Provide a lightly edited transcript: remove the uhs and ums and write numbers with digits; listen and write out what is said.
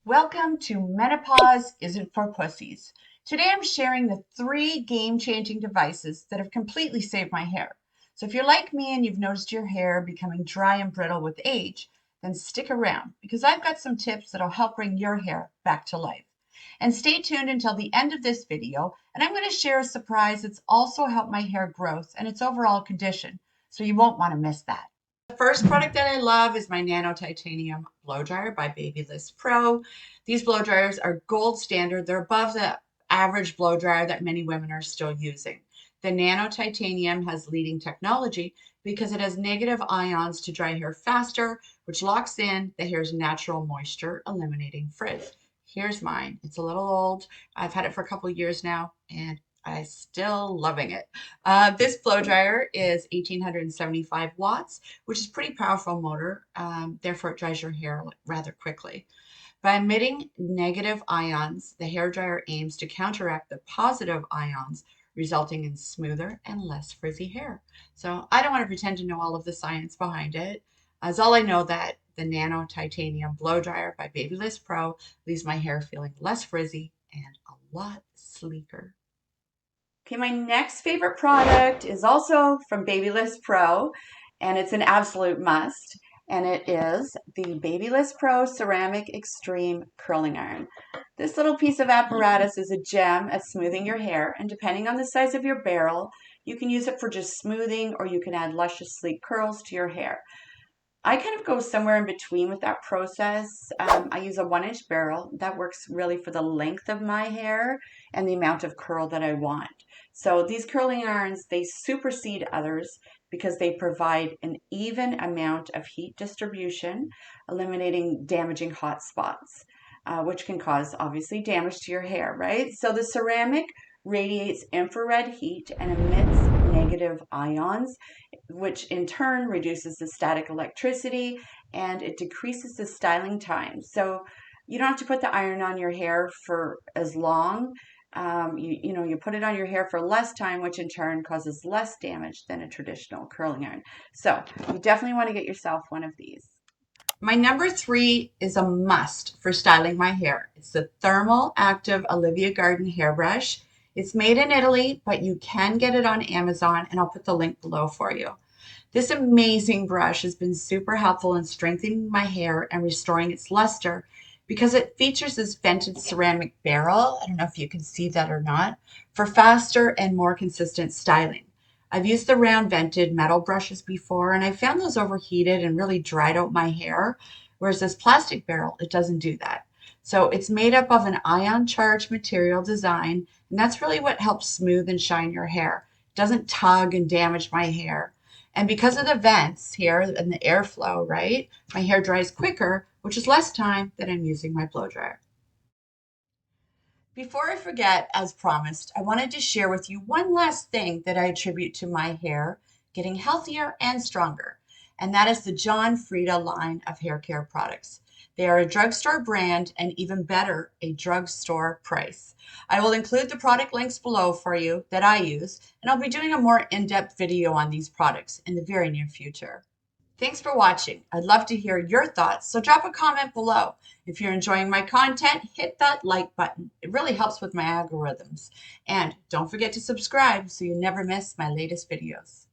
Welcome to Menopause Isn't for Pussies. Today I'm sharing the 3 game-changing devices that have completely saved my hair. So if you're like me and you've noticed your hair becoming dry and brittle with age, then stick around because I've got some tips that'll help bring your hair back to life. And stay tuned until the end of this video, and I'm going to share a surprise that's also helped my hair growth and its overall condition, so you won't want to miss that. The first product that I love is my Nano Titanium Blow Dryer by BaBylissPRO. These blow dryers are gold standard. They're above the average blow dryer that many women are still using. The Nano Titanium has leading technology because it has negative ions to dry hair faster, which locks in the hair's natural moisture, eliminating frizz. Here's mine. It's a little old. I've had it for a couple of years now, and I'm still loving it. This blow dryer is 1875 watts, which is pretty powerful motor. Therefore, it dries your hair rather quickly. By emitting negative ions, the hairdryer aims to counteract the positive ions, resulting in smoother and less frizzy hair. So I don't want to pretend to know all of the science behind it. As all I know that the Nano Titanium Blow Dryer by BaBylissPRO leaves my hair feeling less frizzy and a lot sleeker. Okay, my next favorite product is also from BaBylissPRO, and it's an absolute must, and it is the BaBylissPRO Ceramic Extreme Curling Iron. This little piece of apparatus is a gem at smoothing your hair, and depending on the size of your barrel, you can use it for just smoothing, or you can add luscious, sleek curls to your hair. I kind of go somewhere in between with that process. I use a 1-inch barrel. That works really for the length of my hair and the amount of curl that I want. So these curling irons, they supersede others because they provide an even amount of heat distribution, eliminating damaging hot spots, which can cause obviously damage to your hair, right? So the ceramic radiates infrared heat and emits negative ions, which in turn reduces the static electricity and it decreases the styling time. So you don't have to put the iron on your hair for as long. You put it on your hair for less time, which in turn causes less damage than a traditional curling iron. So you definitely want to get yourself one of these. My number 3 is a must for styling my hair. It's the ThermoActive Olivia Garden hairbrush. It's made in Italy, but you can get it on Amazon, and I'll put the link below for you. This amazing brush has been super helpful in strengthening my hair and restoring its luster because it features this vented ceramic barrel. I don't know if you can see that or not, for faster and more consistent styling. I've used the round vented metal brushes before, and I found those overheated and really dried out my hair, whereas this plastic barrel, it doesn't do that. So it's made up of an ion charged material design, and that's really what helps smooth and shine your hair. It doesn't tug and damage my hair. And because of the vents here and the airflow, right, my hair dries quicker, which is less time that I'm using my blow dryer. Before I forget, as promised, I wanted to share with you one last thing that I attribute to my hair getting healthier and stronger, and that is the John Frieda line of hair care products. They are a drugstore brand and even better, a drugstore price. I will include the product links below for you that I use, and I'll be doing a more in-depth video on these products in the very near future. Thanks for watching. I'd love to hear your thoughts, so drop a comment below. If you're enjoying my content, hit that like button. It really helps with my algorithms. And don't forget to subscribe so you never miss my latest videos.